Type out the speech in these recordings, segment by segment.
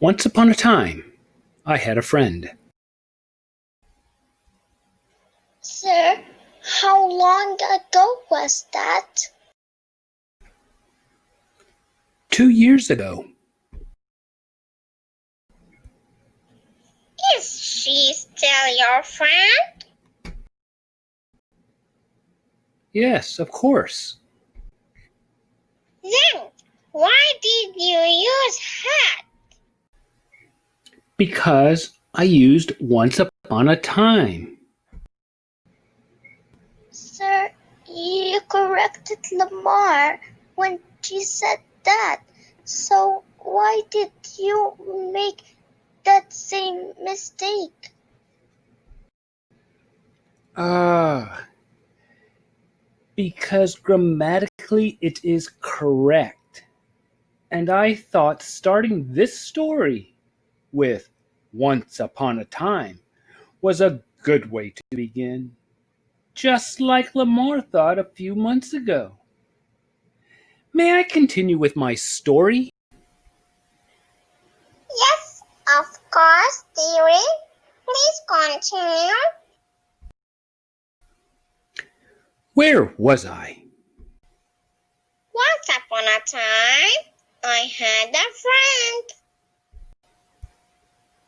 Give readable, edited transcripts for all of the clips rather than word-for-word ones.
Once upon a time, I had a friend. Sir, how long ago was that? 2 years ago. Is she still your friend? Yes, of course. Then, why did you use had? Because I used once upon a time. Sir, you corrected Lamar when she said that. So why did you make that same mistake? Ah, because grammatically it is correct. And I thought starting this story with once upon a time was a good way to begin. Just like Lamar thought a few months ago. May I continue with my story? Yes, of course, dearie. Please continue. Where was I? Once upon a time, I had a friend.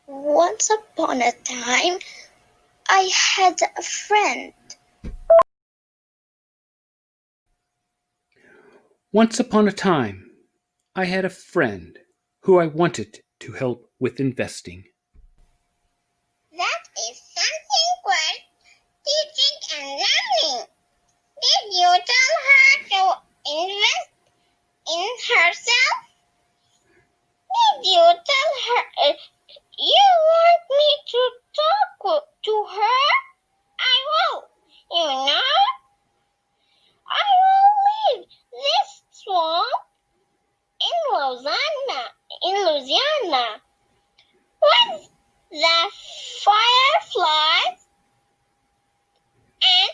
Once upon a time, I had a friend. Once upon a time, I had a friend who I wanted to help with investing. That is something worth teaching and learning. Did you tell her to invest in herself? Did you tell her you want me to talk to her? I will. You know, I will leave this swamp in Louisiana with the fireflies and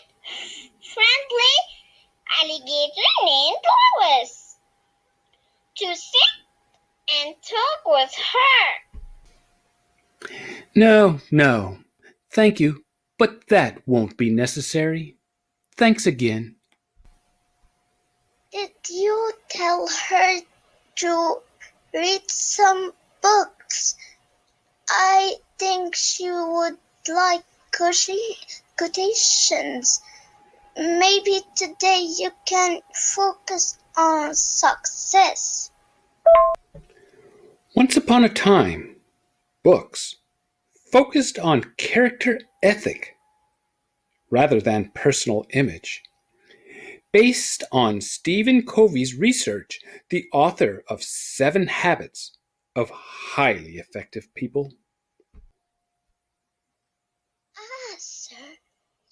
friendly alligator named Lois to sit and talk with her. No, thank you, but that won't be necessary. Thanks again. Did you tell her to read some books? I think she would like quotations. Maybe today you can focus on success. Once upon a time, books focused on character ethic rather than personal image. Based on Stephen Covey's research, the author of Seven Habits of Highly Effective People. Sir.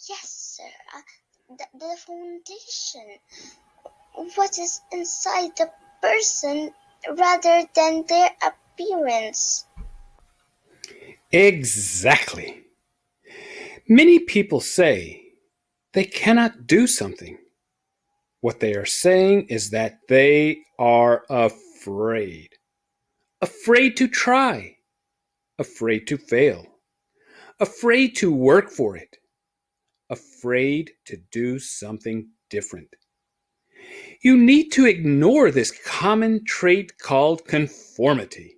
Yes, sir. The foundation. What is inside the person rather than their appearance. Exactly. Many people say they cannot do something. What they are saying is that they are afraid. Afraid to try. Afraid to fail. Afraid to work for it. Afraid to do something different. You need to ignore this common trait called conformity.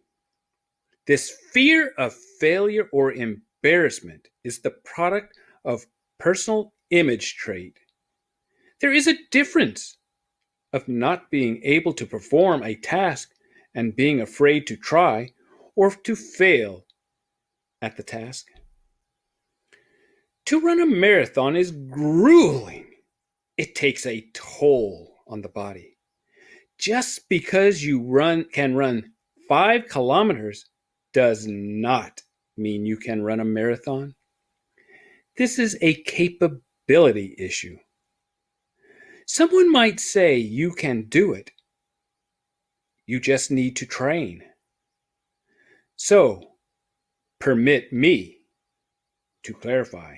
This fear of failure or embarrassment is the product of personal image trait. There is a difference of not being able to perform a task and being afraid to try or to fail at the task. To run a marathon is grueling. It takes a toll on the body. Just because you can run 5 kilometers does not mean you can run a marathon. This is a capability issue. Someone might say you can do it. You just need to train. So, permit me to clarify.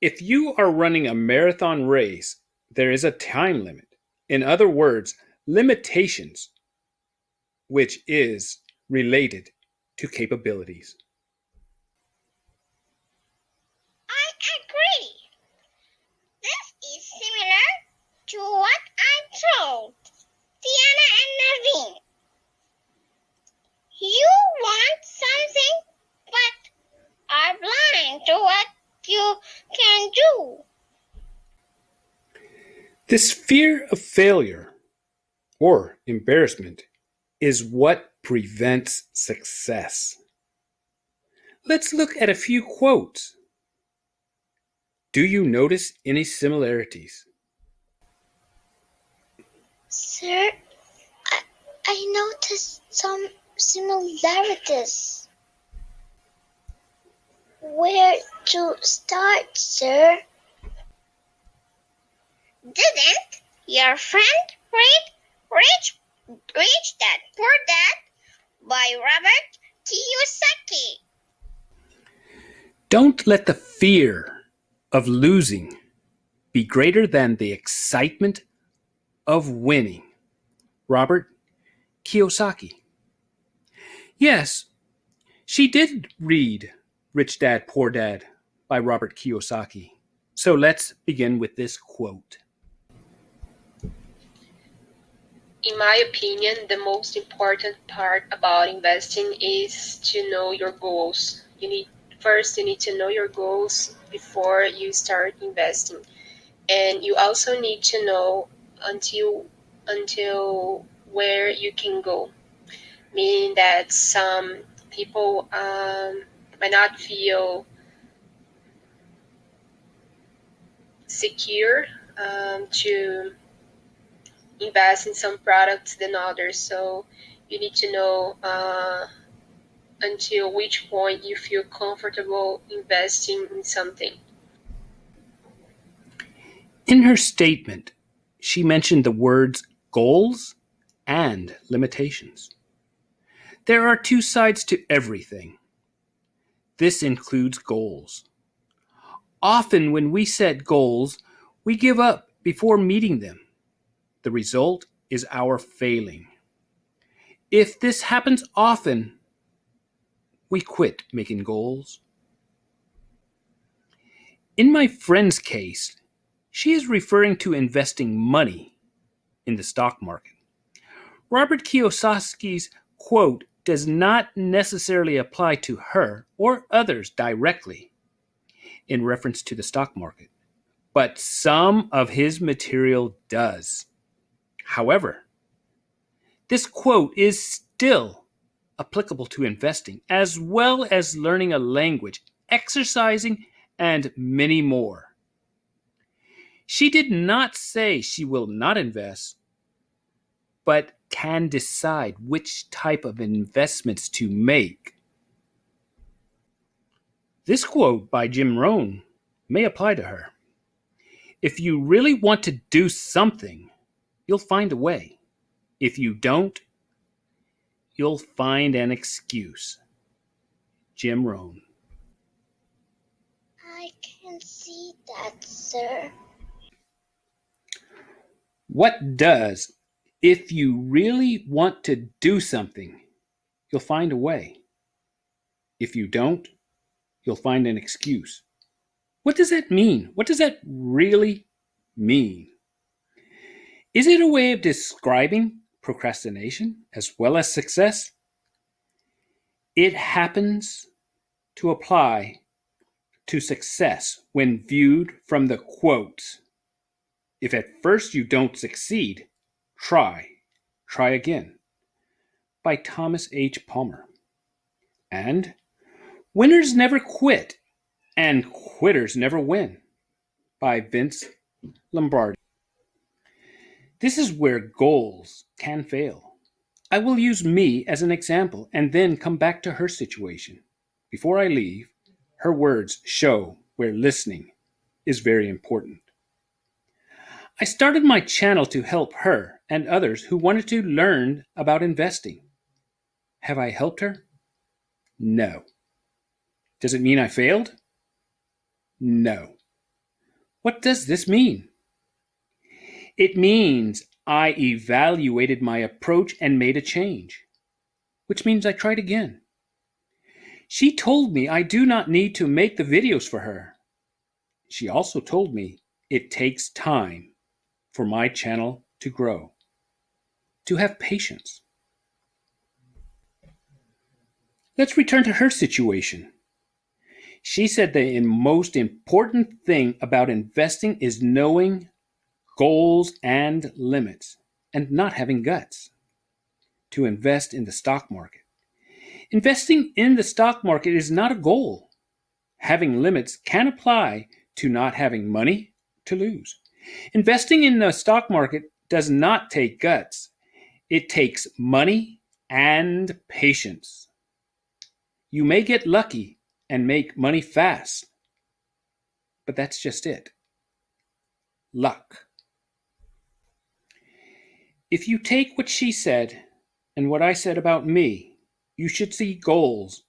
If you are running a marathon race, there is a time limit. In other words, limitations, which is related to capabilities. I agree. This is similar to what I told Tiana and Naveen. You want something but are blind to what you can do. This fear of failure or embarrassment is what prevents success. Let's look at a few quotes. Do you notice any similarities? Sir, I, I noticed some similarities. Where to start, sir? Didn't your friend read Rich, Rich Dad Poor Dad by Robert Kiyosaki? Don't let the fear of losing be greater than the excitement of winning. Robert Kiyosaki. Yes, she did read Rich Dad Poor Dad by Robert Kiyosaki. So let's begin with this quote. In my opinion, the most important part about investing is to know your goals. You need to know your goals before you start investing. And you also need to know until where you can go. Meaning that some people might not feel secure to invest in some products than others. So you need to know until which point you feel comfortable investing in something. In her statement, she mentioned the words goals and limitations. There are two sides to everything. This includes goals. Often, when we set goals, we give up before meeting them. The result is our failing. If this happens often, we quit making goals. In my friend's case, she is referring to investing money in the stock market. Robert Kiyosaki's quote does not necessarily apply to her or others directly in reference to the stock market, but some of his material does. However, this quote is still applicable to investing as well as learning a language, exercising, and many more. She did not say she will not invest, but can decide which type of investments to make. This quote by Jim Rohn may apply to her. If you really want to do something, you'll find a way. If you don't, you'll find an excuse. Jim Rohn. I can see that, sir. What does if you really want to do something, you'll find a way. If you don't, you'll find an excuse. What does that mean? What does that really mean? Is it a way of describing procrastination as well as success? It happens to apply to success when viewed from the quotes. If at first you don't succeed, try again, by Thomas H. Palmer. And winners never quit, and quitters never win, by Vince Lombardi. This is where goals can fail. I will use me as an example and then come back to her situation. Before I leave, her words show where listening is very important. I started my channel to help her and others who wanted to learn about investing. Have I helped her? No. Does it mean I failed? No. What does this mean? It means I evaluated my approach and made a change, which means I tried again. She told me I do not need to make the videos for her. She also told me it takes time for my channel to grow, to have patience. Let's return to her situation. She said the most important thing about investing is knowing goals and limits and not having guts to invest in the stock market. Investing in the stock market is not a goal. Having limits can apply to not having money to lose. Investing in the stock market does not take guts, it takes money and patience. You may get lucky and make money fast, but that's just it, luck. If you take what she said and what I said about me, you should see goals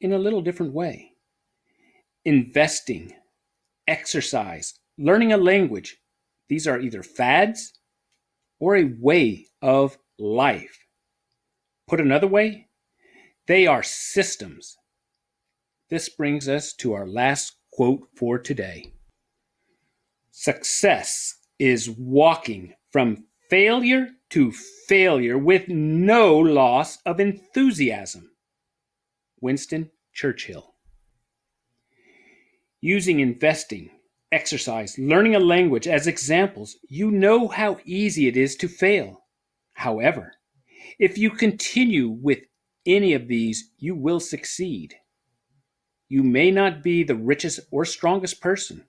in a little different way. Investing, exercise, learning a language, these are either fads or a way of life. Put another way, they are systems. This brings us to our last quote for today. Success is walking from failure to failure with no loss of enthusiasm. Winston Churchill. Using investing, exercise, learning a language as examples, you know how easy it is to fail. However, if you continue with any of these, you will succeed. You may not be the richest or strongest person.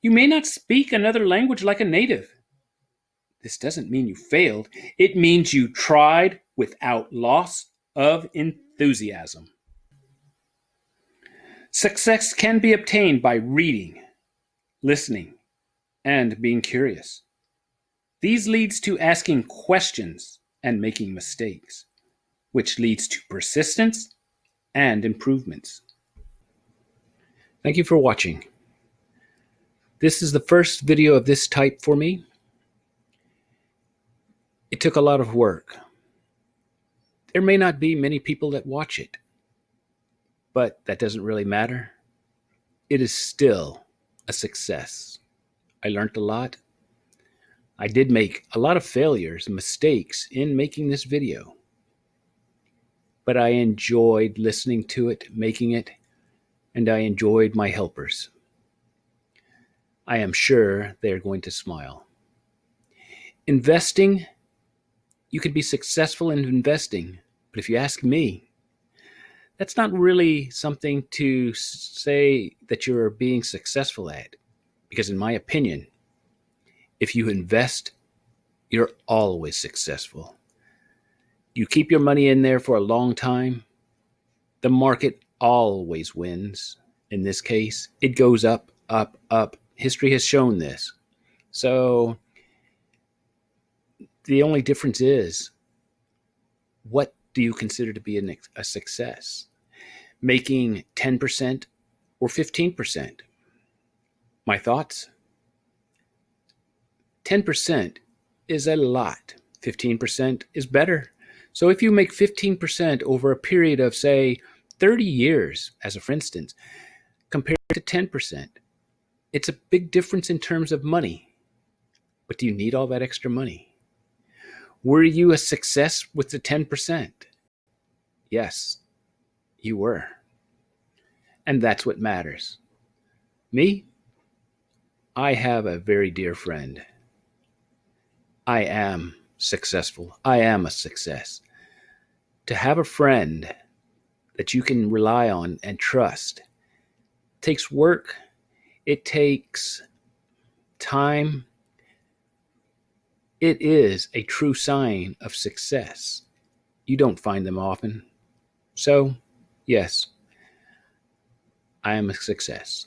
You may not speak another language like a native. This doesn't mean you failed. It means you tried without loss of enthusiasm. Success can be obtained by reading, listening, and being curious. These leads to asking questions and making mistakes, which leads to persistence and improvements. Thank you for watching. This is the first video of this type for me. It took a lot of work. There may not be many people that watch it, but that doesn't really matter. It is still a success. I learned a lot. I did make a lot of failures and mistakes in making this video, but I enjoyed listening to it, making it, and I enjoyed my helpers. I am sure they're going to smile. Investing, you can be successful in investing, but if you ask me, that's not really something to say that you're being successful at. Because in my opinion, if you invest, you're always successful. You keep your money in there for a long time, the market always wins. In this case, it goes up, up, up. History has shown this. So the only difference is, what do you consider to be a success? Making 10% or 15%? My thoughts? 10% is a lot. 15% is better. So if you make 15% over a period of, say, 30 years, as a for instance, compared to 10%, it's a big difference in terms of money. But do you need all that extra money? Were you a success with the 10%? Yes, you were. And that's what matters. Me? I have a very dear friend. I am successful. I am a success. To have a friend that you can rely on and trust takes work. It takes time. It is a true sign of success. You don't find them often. So, yes, I am a success.